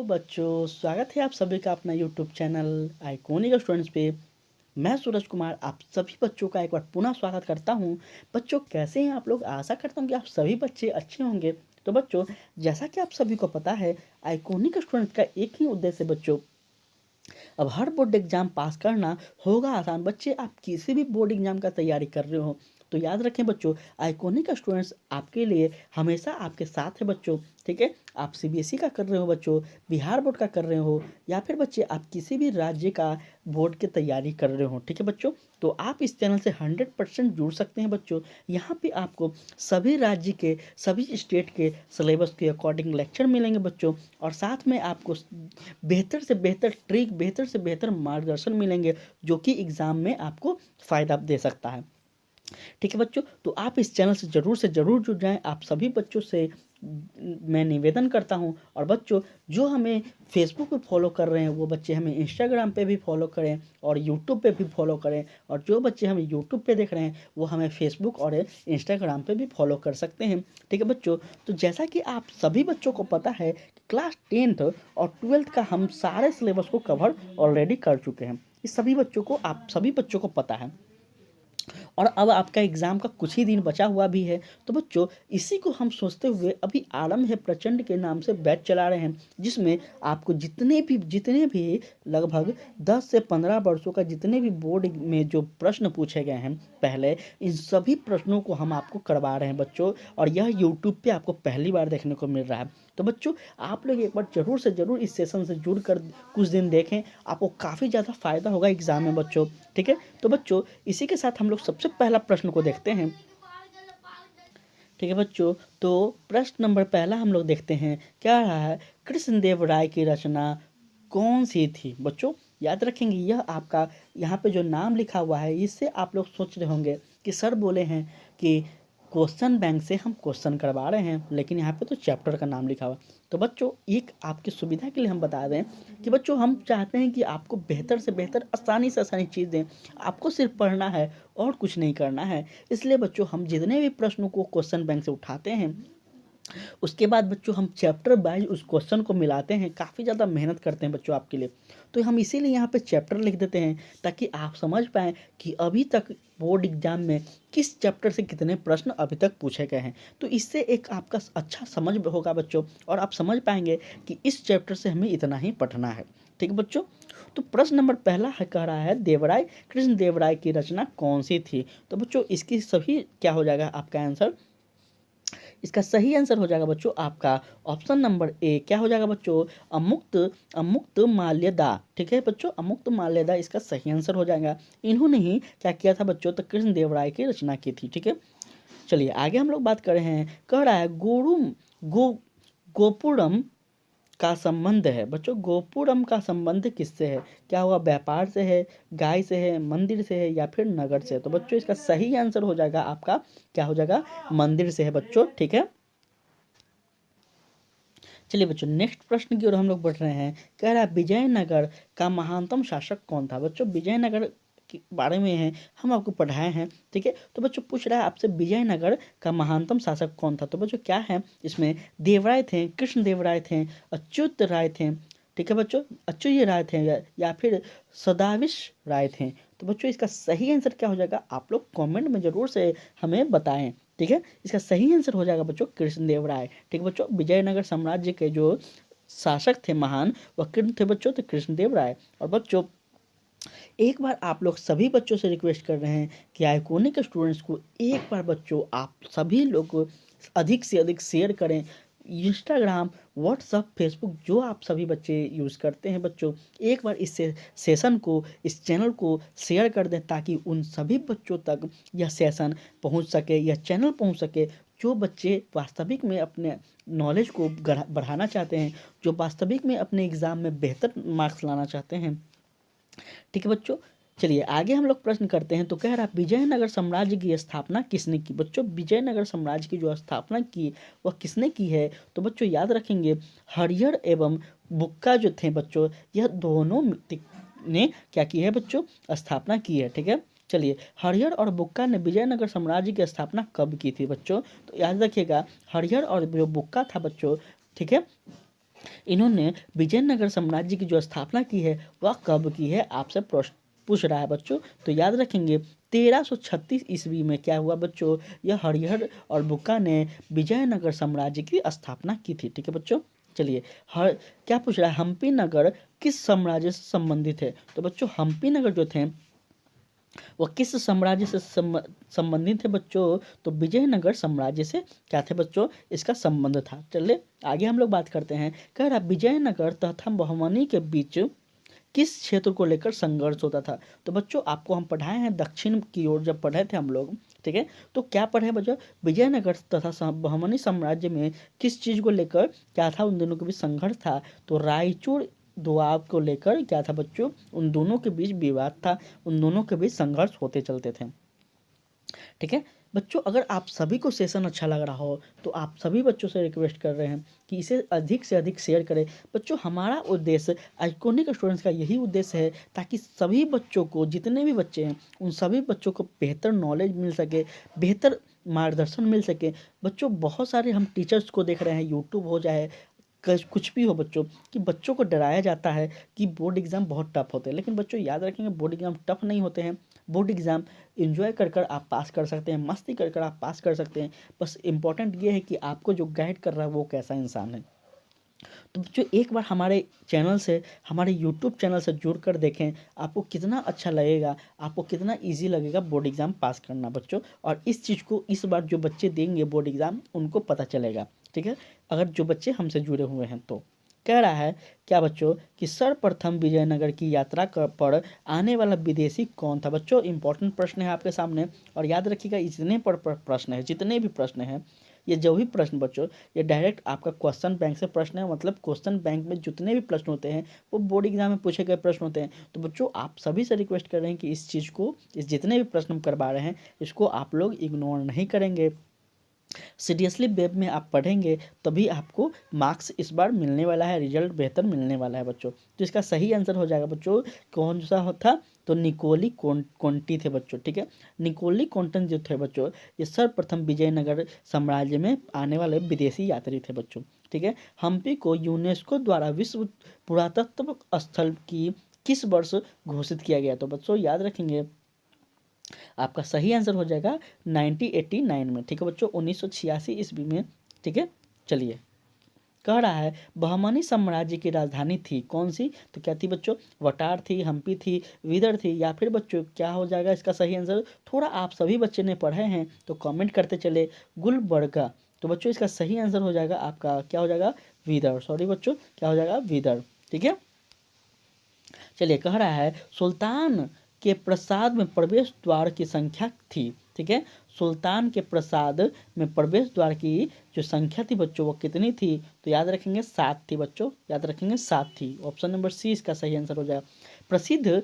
बच्चों, स्वागत है आप सभी का अपना यूट्यूब चैनल आइकॉनिक स्टूडेंट्स पे। मैं सूरज कुमार आप सभी बच्चों का एक बार पुनः स्वागत करता हूं। बच्चों कैसे हैं आप लोग? आशा करता हूं कि आप सभी बच्चे अच्छे होंगे। तो बच्चों, जैसा कि आप सभी को पता है, आइकॉनिक स्टूडेंट का एक ही उद्देश्य है बच्चों। अब हर बोर्ड एग्जाम पास करना होगा आसान। बच्चे आप किसी भी बोर्ड एग्जाम का तैयारी कर रहे हो तो याद रखें बच्चों, आइकॉनिक स्टूडेंट्स आपके लिए हमेशा आपके साथ है बच्चों। ठीक है, आप सीबीएसई का कर रहे हो बच्चों, बिहार बोर्ड का कर रहे हो, या फिर बच्चे आप किसी भी राज्य का बोर्ड की तैयारी कर रहे हो। ठीक है बच्चों, तो आप इस चैनल से 100% जुड़ सकते हैं बच्चों। यहाँ पे आपको सभी राज्य के, सभी स्टेट के सिलेबस के अकॉर्डिंग लेक्चर मिलेंगे बच्चों, और साथ में आपको बेहतर से बेहतर ट्रिक, बेहतर से बेहतर मार्गदर्शन मिलेंगे जो कि एग्ज़ाम में आपको फ़ायदा दे सकता है। ठीक है बच्चों, तो आप इस चैनल से ज़रूर जुड़ जाएं। आप सभी बच्चों से मैं निवेदन करता हूं। और बच्चों जो हमें फेसबुक पे फॉलो कर रहे हैं वो बच्चे हमें इंस्टाग्राम पे भी फॉलो करें और यूट्यूब पे भी फॉलो करें, और जो बच्चे हमें यूट्यूब पे देख रहे हैं वो हमें फेसबुक और इंस्टाग्राम पे भी फॉलो कर सकते हैं। ठीक है बच्चों, तो जैसा कि आप सभी बच्चों को पता है कि क्लास 10th और 12th का हम सारे सिलेबस को कवर ऑलरेडी कर चुके हैं। इस सभी बच्चों को, आप सभी बच्चों को पता है, और अब आपका एग्ज़ाम का कुछ ही दिन बचा हुआ भी है। तो बच्चों इसी को हम सोचते हुए अभी आरंभ है प्रचंड के नाम से बैच चला रहे हैं, जिसमें आपको जितने भी लगभग 10 से 15 वर्षों का जितने भी बोर्ड में जो प्रश्न पूछे गए हैं पहले, इन सभी प्रश्नों को हम आपको करवा रहे हैं बच्चों। और यह यूट्यूब पे आपको पहली बार देखने को मिल रहा है। तो बच्चों आप लोग एक बार ज़रूर से ज़रूर इस सेशन से जुड़ कर कुछ दिन देखें, आपको काफ़ी ज़्यादा फ़ायदा होगा एग्ज़ाम में बच्चों। ठीक है, तो बच्चों इसी के साथ हम लोग सबसे पहला प्रश्न को देखते हैं। ठीक है बच्चों, तो प्रश्न नंबर पहला हम लोग देखते हैं, क्या रहा है? कृष्णदेव राय की रचना कौन सी थी? बच्चों याद रखेंगे, यह आपका यहाँ पे जो नाम लिखा हुआ है इससे आप लोग सोच रहे होंगे कि सर बोले हैं कि क्वेश्चन बैंक से हम क्वेश्चन करवा रहे हैं, लेकिन यहाँ पे तो चैप्टर का नाम लिखा हुआ। तो बच्चों एक आपकी सुविधा के लिए हम बता दें कि बच्चों हम चाहते हैं कि आपको बेहतर से बेहतर, आसानी से आसानी चीज़ दें। आपको सिर्फ पढ़ना है और कुछ नहीं करना है। इसलिए बच्चों हम जितने भी प्रश्नों को क्वेश्चन बैंक से उठाते हैं, उसके बाद बच्चों हम चैप्टर वाइज उस क्वेश्चन को मिलाते हैं। काफ़ी ज़्यादा मेहनत करते हैं बच्चों आपके लिए। तो हम इसीलिए यहाँ पे चैप्टर लिख देते हैं ताकि आप समझ पाएँ कि अभी तक बोर्ड एग्जाम में किस चैप्टर से कितने प्रश्न अभी तक पूछे गए हैं। तो इससे एक आपका अच्छा समझ होगा बच्चों, और आप समझ पाएंगे कि इस चैप्टर से हमें इतना ही पढ़ना है। ठीक है बच्चों, तो प्रश्न नंबर पहला है, कह रहा है देवराय, कृष्ण देवराय की रचना कौन सी थी? तो बच्चों इसकी सभी क्या हो जाएगा आपका आंसर? इसका सही आंसर हो जाएगा बच्चों आपका ऑप्शन नंबर ए। क्या हो जाएगा बच्चों? अमुक्त अमुक्त माल्यदा। ठीक है बच्चों, अमुक्त माल्यदा इसका सही आंसर हो जाएगा। इन्होंने ही क्या किया था बच्चों? तो कृष्ण देव राय की रचना की थी। ठीक है, चलिए आगे हम लोग बात कर रहे हैं। कह रहा है गो गोपुरम का संबंध है बच्चों, गोपुरम का संबंध किससे है? क्या हुआ? व्यापार से है, गाय से है, मंदिर से है, या फिर नगर से है? तो बच्चों इसका सही आंसर हो जाएगा आपका, क्या हो जाएगा? मंदिर से है बच्चों। ठीक है, चलिए बच्चों नेक्स्ट प्रश्न की ओर हम लोग बढ़ रहे हैं। कह रहा है विजयनगर का महानतम शासक कौन था? बच्चों विजयनगर के बारे में है, हम आपको पढ़ाए हैं। ठीक है, तो बच्चों पूछ रहा है आपसे विजयनगर का महानतम शासक कौन था? तो बच्चों क्या है इसमें? देवराय थे, कृष्ण देवराय थे, अच्युत राय थे। ठीक है बच्चों, अच्युत राय थे, या फिर सदाविश राय थे? तो बच्चों इसका सही आंसर क्या हो जाएगा? आप लोग कमेंट में जरूर से हमें बताएं। ठीक है, इसका सही आंसर हो जाएगा बच्चों कृष्णदेव राय। ठीक है बच्चों, विजयनगर साम्राज्य के जो शासक थे महान, वह किन थे बच्चों? तो कृष्णदेव राय। और बच्चों एक बार आप लोग सभी बच्चों से रिक्वेस्ट कर रहे हैं कि आइकॉनिक स्टूडेंट्स को एक बार बच्चों आप सभी लोग अधिक से अधिक शेयर करें। इंस्टाग्राम, व्हाट्सअप, फेसबुक जो आप सभी बच्चे यूज़ करते हैं बच्चों, एक बार इस सेशन को, इस चैनल को शेयर कर दें ताकि उन सभी बच्चों तक यह सेशन पहुंच सके, यह चैनल पहुंच सके जो बच्चे वास्तविक में अपने नॉलेज को बढ़ाना चाहते हैं, जो वास्तविक में अपने एग्ज़ाम में बेहतर मार्क्स लाना चाहते हैं। ठीक है बच्चों, चलिए आगे हम लोग प्रश्न करते हैं। तो कह रहा है विजयनगर साम्राज्य की स्थापना किसने की? बच्चों विजयनगर साम्राज्य की जो स्थापना की वह किसने की है? तो बच्चों याद रखेंगे हरिहर एवं बुक्का जो थे बच्चों, यह दोनों ने क्या की है बच्चों? स्थापना की है। ठीक है, चलिए हरिहर और बुक्का ने विजयनगर साम्राज्य की स्थापना कब की थी बच्चों? तो याद रखिएगा हरिहर और जो बुक्का था बच्चों, ठीक है, इन्होंने विजयनगर साम्राज्य की जो स्थापना की है वह कब की है, आपसे प्रश्न पूछ रहा है बच्चों। तो याद रखेंगे 1336 ईस्वी में क्या हुआ बच्चों, यह हरिहर और बुक्का ने विजयनगर साम्राज्य की स्थापना की थी। ठीक है बच्चों। चलिए, हर क्या पूछ रहा है, हम्पी नगर किस साम्राज्य से संबंधित है। तो बच्चों हम्पी नगर जो थे वो किस साम्राज्य से संबंधित है बच्चों, तो विजयनगर साम्राज्य से क्या थे बच्चों, इसका संबंध था। चलिए आगे हम लोग बात करते हैं। कह रहा विजयनगर तथा बहमनी के बीच किस क्षेत्र को लेकर संघर्ष होता था। तो बच्चों आपको हम पढ़ाए हैं दक्षिण की ओर जब पढ़े थे हम लोग, ठीक है, तो क्या पढ़े बच्चों, विजयनगर तथा बहमनी साम्राज्य में किस चीज को लेकर क्या था, उन दोनों के बीच संघर्ष था। तो रायचूर दोआब को लेकर क्या था बच्चों, उन दोनों के बीच विवाद था, उन दोनों के बीच संघर्ष होते चलते थे। ठीक है बच्चों, अगर आप सभी को सेशन अच्छा लग रहा हो तो आप सभी बच्चों से रिक्वेस्ट कर रहे हैं कि इसे अधिक से अधिक शेयर करें। बच्चों हमारा उद्देश्य आइकॉनिक स्टूडेंट्स का यही उद्देश्य है ताकि सभी बच्चों को, जितने भी बच्चे हैं उन सभी बच्चों को बेहतर नॉलेज मिल सके, बेहतर मार्गदर्शन मिल सके। बच्चों बहुत सारे हम टीचर्स को देख रहे हैं, यूट्यूब हो जाए कुछ भी हो बच्चों, कि बच्चों को डराया जाता है कि बोर्ड एग्ज़ाम बहुत टफ होते हैं। लेकिन बच्चों याद रखेंगे बोर्ड एग्ज़ाम टफ नहीं होते हैं। बोर्ड एग्ज़ाम एंजॉय कर कर आप पास कर सकते हैं, मस्ती कर कर आप पास कर सकते हैं। बस इम्पोर्टेंट ये है कि आपको जो गाइड कर रहा है वो कैसा इंसान है। तो बच्चों एक बार हमारे चैनल से, हमारे यूट्यूब चैनल से जुड़ कर देखें, आपको कितना अच्छा लगेगा, आपको कितना इजी लगेगा बोर्ड एग्ज़ाम पास करना बच्चों। और इस चीज़ को इस बार जो बच्चे देंगे बोर्ड एग्ज़ाम उनको पता चलेगा। ठीक है, अगर जो बच्चे हमसे जुड़े हुए हैं तो कह रहा है क्या बच्चों कि सर्वप्रथम विजयनगर की यात्रा पर आने वाला विदेशी कौन था। बच्चों इंपॉर्टेंट प्रश्न है आपके सामने, और याद रखिएगा इतने पर प्रश्न है, जितने भी प्रश्न हैं, ये जो भी प्रश्न बच्चों ये डायरेक्ट आपका क्वेश्चन बैंक से प्रश्न है। मतलब क्वेश्चन बैंक में जितने भी प्रश्न होते हैं वो बोर्ड एग्जाम में पूछे गए प्रश्न होते हैं। तो बच्चों आप सभी से रिक्वेस्ट कर रहे हैं कि इस चीज़ को, इस जितने भी प्रश्न हम करवा रहे हैं इसको आप लोग इग्नोर नहीं करेंगे, सीरियसली वेब में आप पढ़ेंगे तभी आपको मार्क्स इस बार मिलने वाला है, रिजल्ट बेहतर मिलने वाला है बच्चों। तो इसका सही आंसर हो जाएगा बच्चों, कौन सा था, तो निकोली कोंटी थे बच्चों। ठीक है, निकोली कोंटन जो थे बच्चों ये सर्वप्रथम विजयनगर साम्राज्य में आने वाले विदेशी यात्री थे बच्चों। ठीक है, हम्पी को यूनेस्को द्वारा विश्व पुरातत्व स्थल की किस वर्ष घोषित किया गया। तो बच्चों याद रखेंगे आपका सही आंसर हो जाएगा 1989 में। ठीक है बच्चों, 1986 ईस्वी में। ठीक है, चलिए कह रहा है बहमनी साम्राज्य की राजधानी थी कौन सी। तो क्या थी बच्चों, वटार थी, हम्पी थी, विदर थी, या फिर बच्चों क्या हो जाएगा इसका सही आंसर। थोड़ा आप सभी बच्चे ने पढ़े हैं तो कमेंट करते चले, गुलबर्गा। तो बच्चों इसका सही आंसर हो जाएगा आपका क्या हो जाएगा, विदर। सॉरी बच्चों, क्या हो जाएगा, विदर। ठीक है, चलिए कह रहा है सुल्तान के प्रसाद में प्रवेश द्वार की संख्या थी। ठीक है, सुल्तान के प्रसाद में प्रवेश द्वार की जो संख्या थी बच्चों वो कितनी थी। तो याद रखेंगे 7 थी बच्चों, याद रखेंगे 7 थी। ऑप्शन नंबर सी इसका सही आंसर हो जाएगा। प्रसिद्ध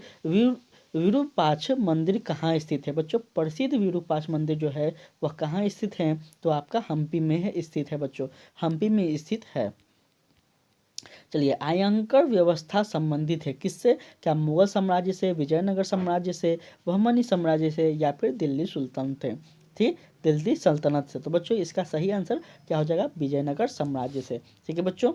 विरूपाक्ष मंदिर कहाँ स्थित है बच्चों। प्रसिद्ध विरूपाक्ष मंदिर जो है वह कहाँ स्थित है, तो आपका हम्पी में है स्थित है बच्चों, हम्पी में स्थित है। चलिए आयंकर व्यवस्था संबंधित है किससे, क्या मुगल साम्राज्य से, विजयनगर साम्राज्य से, बहमनी साम्राज्य से, या फिर दिल्ली सुल्तानत से, ठीक, दिल्ली सल्तनत से। तो बच्चों इसका सही आंसर क्या हो जाएगा, विजयनगर साम्राज्य से। ठीक है बच्चों,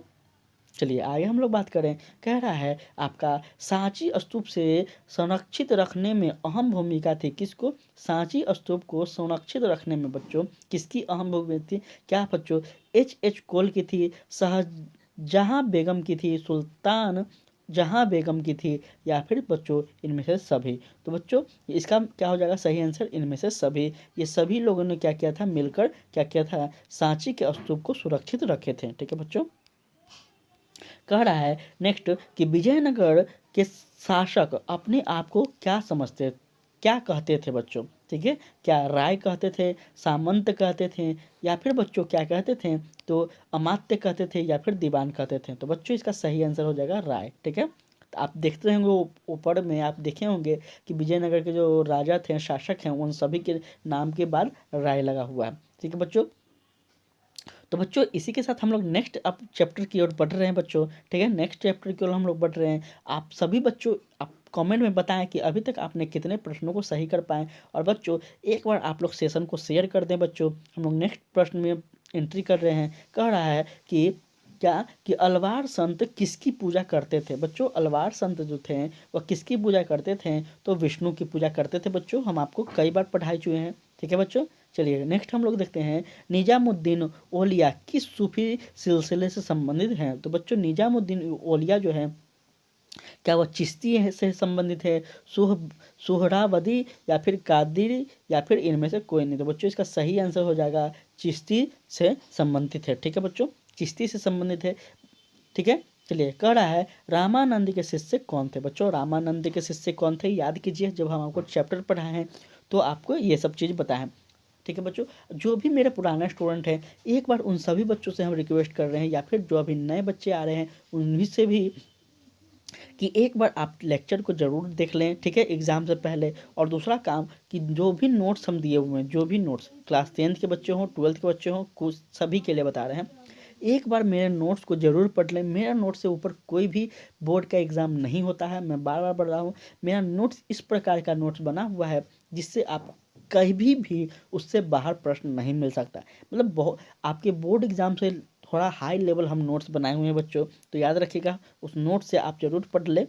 चलिए आगे हम लोग बात करें। कह रहा है आपका सांची स्तूप से संरक्षित रखने में अहम भूमिका थी किसको, सांची स्तूप को संरक्षित रखने में बच्चों किसकी अहम भूमिका थी। क्या बच्चों, एच कोल की थी, शाहजहां बेगम की थी, सुल्तान जहां बेगम की थी, या फिर बच्चों इनमें से सभी। तो बच्चों इसका क्या हो जाएगा सही आंसर, इनमें से सभी। ये सभी लोगों ने क्या किया था, मिलकर क्या किया था, सांची के स्तूप को सुरक्षित रखे थे। ठीक है बच्चों, कह रहा है नेक्स्ट कि विजयनगर के शासक अपने आप को क्या समझते, क्या कहते थे बच्चों। ठीक है, क्या राय कहते थे, सामंत कहते थे, या फिर बच्चों क्या कहते थे, तो अमात्य कहते थे, या फिर दीवान कहते थे। तो बच्चों इसका सही आंसर हो जाएगा राय। ठीक है, तो आप देखते होंगे ऊपर में आप देखे होंगे कि विजयनगर के जो राजा थे, शासक हैं, उन सभी के नाम के बाद राय लगा हुआ है। ठीक है बच्चों, तो बच्चों इसी के साथ हम लोग नेक्स्ट अब चैप्टर की ओर बढ़ रहे हैं बच्चों। ठीक है, नेक्स्ट चैप्टर की ओर हम लोग बढ़ रहे हैं। आप सभी बच्चों आप कमेंट में बताएं कि अभी तक आपने कितने प्रश्नों को सही कर पाए। और बच्चों एक बार आप लोग सेशन को शेयर कर दें बच्चों। हम लोग नेक्स्ट प्रश्न में एंट्री कर रहे हैं। कह रहा है कि क्या कि अलवार संत किसकी पूजा करते थे बच्चों? अलवार संत जो थे वह किसकी पूजा करते थे? तो विष्णु की पूजा करते थे बच्चों। हम आपको कई बार पढ़ाई चुके हैं, ठीक है बच्चों। चलिए नेक्स्ट हम लोग देखते हैं, निजामुद्दीन औलिया किस सूफी सिलसिले से संबंधित हैं? तो बच्चों निजामुद्दीन औलिया जो है क्या वह चिश्ती से संबंधित है, सुहरावदी या फिर कादिरी या फिर इनमें से कोई नहीं? तो बच्चों इसका सही आंसर हो जाएगा चिश्ती से संबंधित है, ठीक है बच्चों, चिश्ती से संबंधित है, ठीक है। चलिए कह रहा है रामानंद के शिष्य कौन थे? बच्चों रामानंद के शिष्य कौन थे? याद कीजिए, जब हम आपको चैप्टर पढ़ाए हैं तो आपको ये सब चीज़ बताएं, ठीक है बच्चों। जो भी मेरे पुराने स्टूडेंट हैं, एक बार उन सभी बच्चों से हम रिक्वेस्ट कर रहे हैं, या फिर जो अभी नए बच्चे आ रहे हैं उन्हीं से भी, कि एक बार आप लेक्चर को ज़रूर देख लें, ठीक है, एग्ज़ाम से पहले। और दूसरा काम कि जो भी नोट्स हम दिए हुए हैं, जो भी नोट्स क्लास 10th के बच्चे हों, 12th के बच्चे हों, कुछ सभी के लिए बता रहे हैं, एक बार मेरे नोट्स को ज़रूर पढ़ लें। मेरा नोट्स से ऊपर कोई भी बोर्ड का एग्ज़ाम नहीं होता है, मैं बार बार बढ़ रहा हूँ। मेरा नोट्स इस प्रकार का नोट्स बना हुआ है जिससे आप कहीं भी उससे बाहर प्रश्न नहीं मिल सकता। मतलब बहुत आपके बोर्ड एग्ज़ाम से थोड़ा हाई लेवल हम नोट्स बनाए हुए हैं बच्चों, तो याद रखिएगा उस नोट से आप जरूर पढ़ ले।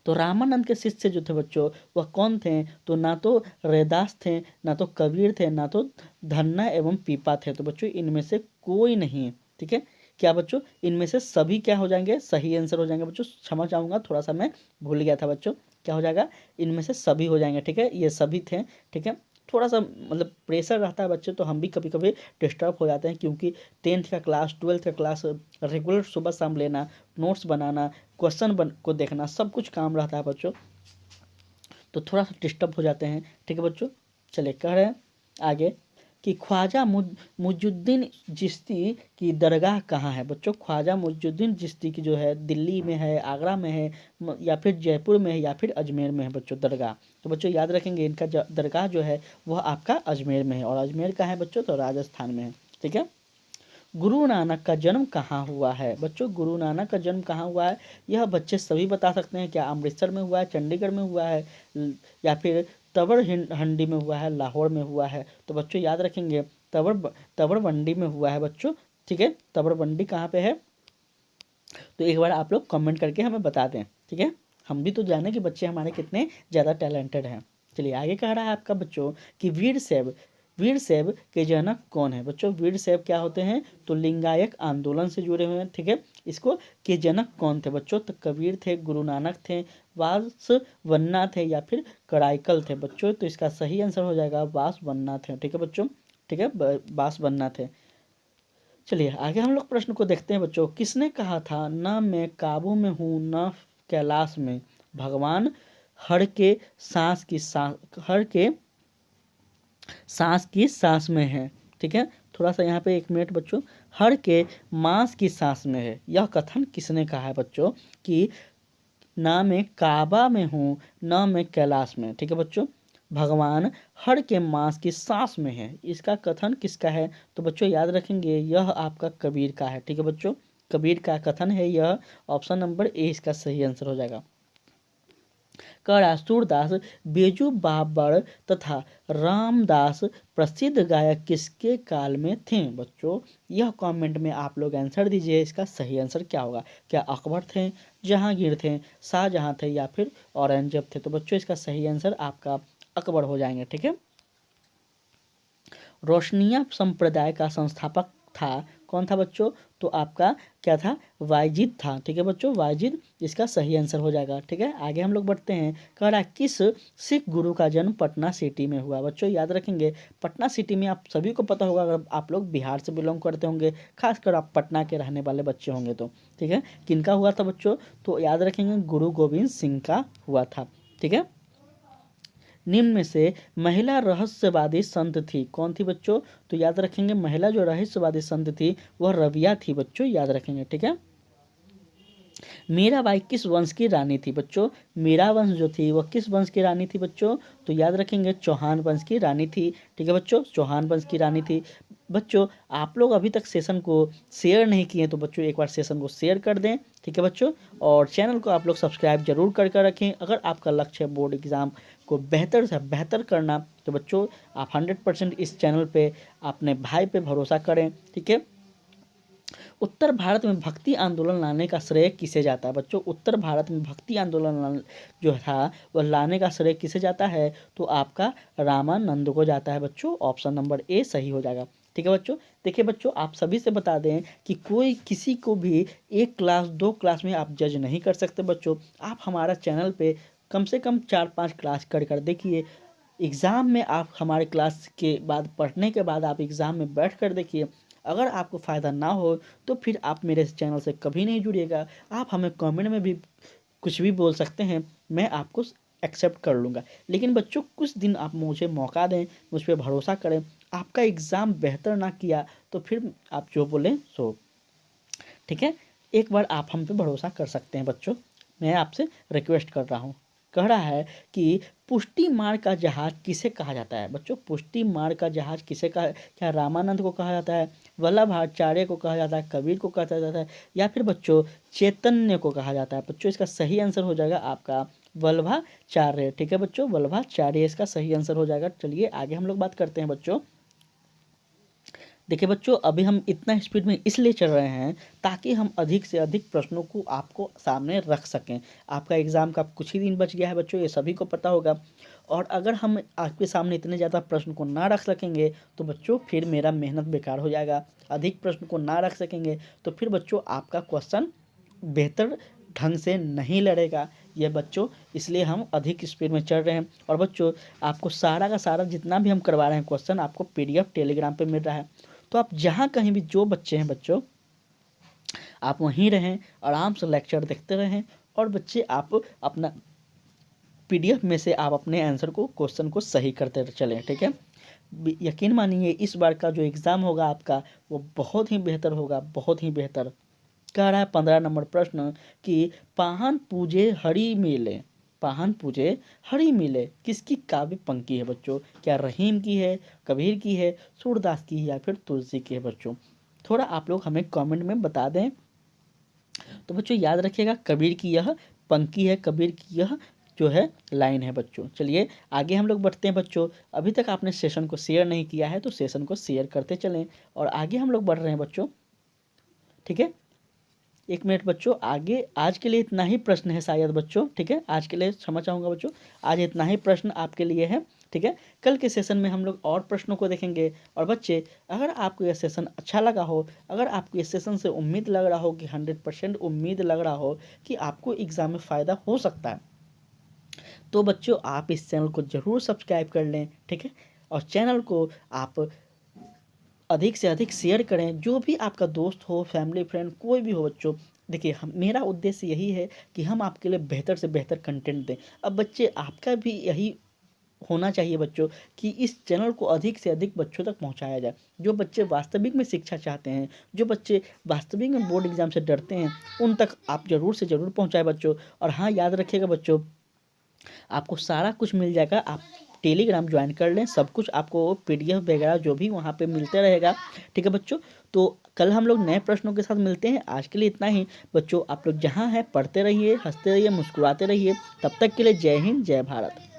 तो रामानंद के शिष्य जो थे बच्चों वह कौन थे? तो ना तो रैदास थे, ना तो कबीर थे, ना तो धन्ना एवं पीपा थे। तो बच्चों इनमें से कोई नहीं है, ठीक है। क्या बच्चों इनमें से सभी क्या हो जाएंगे? सही आंसर हो जाएंगे बच्चों। क्षमा चाहूंगा, थोड़ा सा मैं भूल गया था बच्चों। क्या हो जाएगा? इनमें से सभी हो जाएंगे, ठीक है, ये सभी थे, ठीक है। थोड़ा सा मतलब प्रेशर रहता है बच्चे, तो हम भी कभी कभी डिस्टर्ब हो जाते हैं, क्योंकि 10th का क्लास 12th का क्लास रेगुलर सुबह शाम लेना, नोट्स बनाना, क्वेश्चन को देखना, सब कुछ काम रहता है बच्चों, तो थोड़ा सा डिस्टर्ब हो जाते हैं, ठीक है बच्चों। चलिए कह रहे हैं आगे कि ख्वाजा मुजुद्दीन चिश्ती की दरगाह कहाँ है? बच्चों ख्वाजा मुजुद्दीन चिश्ती की जो है दिल्ली में है, आगरा में है, या फिर जयपुर में है, या फिर अजमेर में है बच्चों दरगाह। तो बच्चों याद रखेंगे इनका दरगाह जो है वह आपका अजमेर में है। और अजमेर का है बच्चों? तो राजस्थान में है, ठीक है। गुरु नानक का जन्म कहाँ हुआ है? बच्चों गुरु नानक का जन्म कहाँ हुआ है? यह बच्चे सभी बता सकते हैं। क्या अमृतसर में हुआ है, चंडीगढ़ में हुआ है, या फिर तवर हंडी में हुआ है, लाहौर में हुआ है? तो बच्चों याद रखेंगे तवरवंडी में हुआ है बच्चों, ठीक है। तवरवंडी कहाँ पे है? तो एक बार आप लोग कमेंट करके हमें बता दें, ठीक है। हम भी तो जाने कि बच्चे हमारे कितने ज़्यादा टैलेंटेड हैं। चलिए आगे कह रहा है आपका बच्चों कि वीरशैव के जनक कौन है? बच्चों वीरशैव क्या होते हैं? तो लिंगायत आंदोलन से जुड़े हुए हैं, ठीक है। इसको के जनक कौन थे बच्चों? तो कबीर थे, गुरु नानक थे, वासवन्ना थे, या फिर कराइकल थे बच्चों। तो इसका सही आंसर हो जाएगा वासवन्ना थे, ठीक है बच्चों, ठीक है, वासवन्ना थे। चलिए आगे हम लोग प्रश्न को देखते हैं बच्चों। किसने कहा था न मैं काबू में हूँ न कैलाश में, भगवान हर के सांस की सांस में है, ठीक है। थोड़ा सा यहाँ पे एक मिनट बच्चों, हर के मांस की सांस में है, यह कथन किसने कहा है बच्चों? कि ना मैं काबा में हूँ ना मैं कैलाश में, ठीक है बच्चों, भगवान हर के मांस की सांस में है, इसका कथन किसका है? तो बच्चों याद रखेंगे यह आपका कबीर का है, ठीक है बच्चों, कबीर का कथन है यह। ऑप्शन नंबर ए इसका सही आंसर हो जाएगा। कड़ा सूरदास, बेजू बाबर तथा रामदास प्रसिद्ध गायक किसके काल में थे? बच्चों यह कमेंट में आप लोग आंसर दीजिए, इसका सही आंसर क्या होगा? क्या अकबर थे, जहांगीर थे, शाहजहां थे, या फिर औरंगजेब थे? तो बच्चों इसका सही आंसर आपका अकबर हो जाएंगे, ठीक है। रोशनिया संप्रदाय का संस्थापक था, कौन था बच्चों? तो आपका क्या था? वायजिद था, ठीक है बच्चों, वायजिद इसका सही आंसर हो जाएगा, ठीक है। आगे हम लोग बढ़ते हैं। कह रहा है किस सिख गुरु का जन्म पटना सिटी में हुआ? बच्चों याद रखेंगे पटना सिटी में आप सभी को पता होगा, अगर आप लोग बिहार से बिलोंग करते होंगे, खासकर आप पटना के रहने वाले बच्चे होंगे तो, ठीक है। किनका हुआ था बच्चों? तो याद रखेंगे गुरु गोविंद सिंह का हुआ था, ठीक है। निम्न में से महिला रहस्यवादी संत थी, कौन थी बच्चों? तो याद रखेंगे महिला जो रहस्यवादी संत थी वह रबिया थी बच्चों, याद रखेंगे, ठीक है। मीराबाई किस वंश की रानी थी बच्चों? मीरा वंश जो थी वह किस वंश की रानी थी बच्चों? तो याद रखेंगे चौहान वंश की रानी थी, ठीक है बच्चों, चौहान वंश की रानी थी। बच्चों आप लोग अभी तक सेशन को शेयर नहीं किए तो बच्चों एक बार सेशन को शेयर कर दें, ठीक है बच्चों। और चैनल को आप लोग सब्सक्राइब जरूर कर रखें। अगर आपका लक्ष्य है बोर्ड एग्ज़ाम को बेहतर से बेहतर करना, तो बच्चों आप 100% इस चैनल पे अपने भाई पे भरोसा करें, ठीक है। उत्तर भारत में भक्ति आंदोलन लाने का श्रेय किसे जाता है बच्चों? उत्तर भारत में भक्ति आंदोलन जो था वह लाने का श्रेय किसे जाता है? तो आपका रामानंद को जाता है बच्चों। ऑप्शन नंबर ए सही हो जाएगा। ठीक है बच्चों। देखिए बच्चों, आप सभी से बता दें कि कोई किसी को भी 1 क्लास 2 क्लास में आप जज नहीं कर सकते बच्चों। आप हमारा चैनल पे कम से कम 4-5 क्लास कर देखिए। एग्ज़ाम में आप हमारे क्लास के बाद पढ़ने के बाद आप एग्ज़ाम में बैठ कर देखिए। अगर आपको फ़ायदा ना हो तो फिर आप मेरे इस चैनल से कभी नहीं जुड़िएगा। आप हमें कमेंट में भी कुछ भी बोल सकते हैं, मैं आपको एक्सेप्ट कर लूँगा। लेकिन बच्चों, कुछ दिन आप मुझे मौका दें, मुझ पे भरोसा करें। आपका एग्ज़ाम बेहतर ना किया तो फिर आप जो बोलें सो। ठीक है, एक बार आप हम पे भरोसा कर सकते हैं बच्चों। मैं आपसे रिक्वेस्ट कर रहा हूँ। कह रहा है कि पुष्टि मार्ग का जहाज किसे कहा जाता है बच्चों? पुष्टि मार्ग का जहाज किसे कहा? क्या रामानंद को कहा जाता है, वल्लभाचार्य को कहा जाता है, कबीर को कहा जाता है, या फिर बच्चों चैतन्य को कहा जाता है? बच्चों, इसका सही आंसर हो जाएगा आपका वल्लभाचार्य। ठीक है बच्चों, वल्लभाचार्य इसका सही आंसर हो जाएगा। चलिए आगे हम लोग बात करते हैं बच्चों। देखिए बच्चों, अभी हम इतना स्पीड में इसलिए चल रहे हैं ताकि हम अधिक से अधिक प्रश्नों को आपको सामने रख सकें। आपका एग्ज़ाम का कुछ ही दिन बच गया है बच्चों, ये सभी को पता होगा। और अगर हम आपके सामने इतने ज़्यादा प्रश्न को ना रख सकेंगे तो बच्चों फिर मेरा मेहनत बेकार हो जाएगा। अधिक प्रश्न को ना रख सकेंगे तो फिर बच्चों आपका क्वेश्चन बेहतर ढंग से नहीं लड़ेगा। ये बच्चों, इसलिए हम अधिक स्पीड में चल रहे हैं। और बच्चों, आपको सारा का सारा जितना भी हम करवा रहे हैं क्वेश्चन आपको PDF टेलीग्राम पे मिल रहा है। तो आप जहाँ कहीं भी जो बच्चे हैं बच्चों, आप वहीं रहें, आराम से लेक्चर देखते रहें। और बच्चे, आप अपना PDF में से आप अपने आंसर को, क्वेश्चन को सही करते चलें। ठीक है, यकीन मानिए इस बार का जो एग्ज़ाम होगा आपका वो बहुत ही बेहतर होगा, बहुत ही बेहतर। कह रहा है 15 नंबर प्रश्न कि पाहन पूजे हरि मिले, पाहन पूजे हरि मिले किसकी काव्य पंक्ति है बच्चों? क्या रहीम की है, कबीर की है, सूरदास की है, या फिर तुलसी की है बच्चों? थोड़ा आप लोग हमें कमेंट में बता दें। तो बच्चों याद रखिएगा, कबीर की यह पंक्ति है, कबीर की यह जो है लाइन है बच्चों। चलिए आगे हम लोग बढ़ते हैं बच्चों। अभी तक आपने सेशन को शेयर नहीं किया है तो सेशन को शेयर करते चलें और आगे हम लोग बढ़ रहे हैं बच्चों। ठीक है, 1 मिनट बच्चों, आगे आज के लिए इतना ही प्रश्न है शायद बच्चों। ठीक है, आज के लिए क्षमा चाहूँगा बच्चों, आज इतना ही प्रश्न आपके लिए है। ठीक है, कल के सेशन में हम लोग और प्रश्नों को देखेंगे। और बच्चे, अगर आपको यह सेशन अच्छा लगा हो, अगर आपको इस सेशन से उम्मीद लग रहा हो कि 100% उम्मीद लग रहा हो कि आपको एग्ज़ाम में फ़ायदा हो सकता है, तो बच्चों आप इस चैनल को ज़रूर सब्सक्राइब कर लें। ठीक है, और चैनल को आप अधिक से अधिक शेयर करें। जो भी आपका दोस्त हो, फैमिली फ्रेंड कोई भी हो बच्चों, देखिए हम, मेरा उद्देश्य यही है कि हम आपके लिए बेहतर से बेहतर कंटेंट दें। अब बच्चे, आपका भी यही होना चाहिए बच्चों कि इस चैनल को अधिक से अधिक बच्चों तक पहुंचाया जाए। जो बच्चे वास्तविक में शिक्षा चाहते हैं, जो बच्चे वास्तविक में बोर्ड एग्जाम से डरते हैं, उन तक आप ज़रूर से ज़रूर पहुंचाएं बच्चों। और हाँ, याद रखिएगा बच्चों, आपको सारा कुछ मिल जाएगा। आप टेलीग्राम ज्वाइन कर लें, सब कुछ आपको PDF वगैरह जो भी वहाँ पे मिलते रहेगा। ठीक है बच्चों, तो कल हम लोग नए प्रश्नों के साथ मिलते हैं। आज के लिए इतना ही बच्चों। आप लोग जहाँ हैं पढ़ते रहिए, हंसते रहिए, मुस्कुराते रहिए। तब तक के लिए जय हिंद, जय भारत।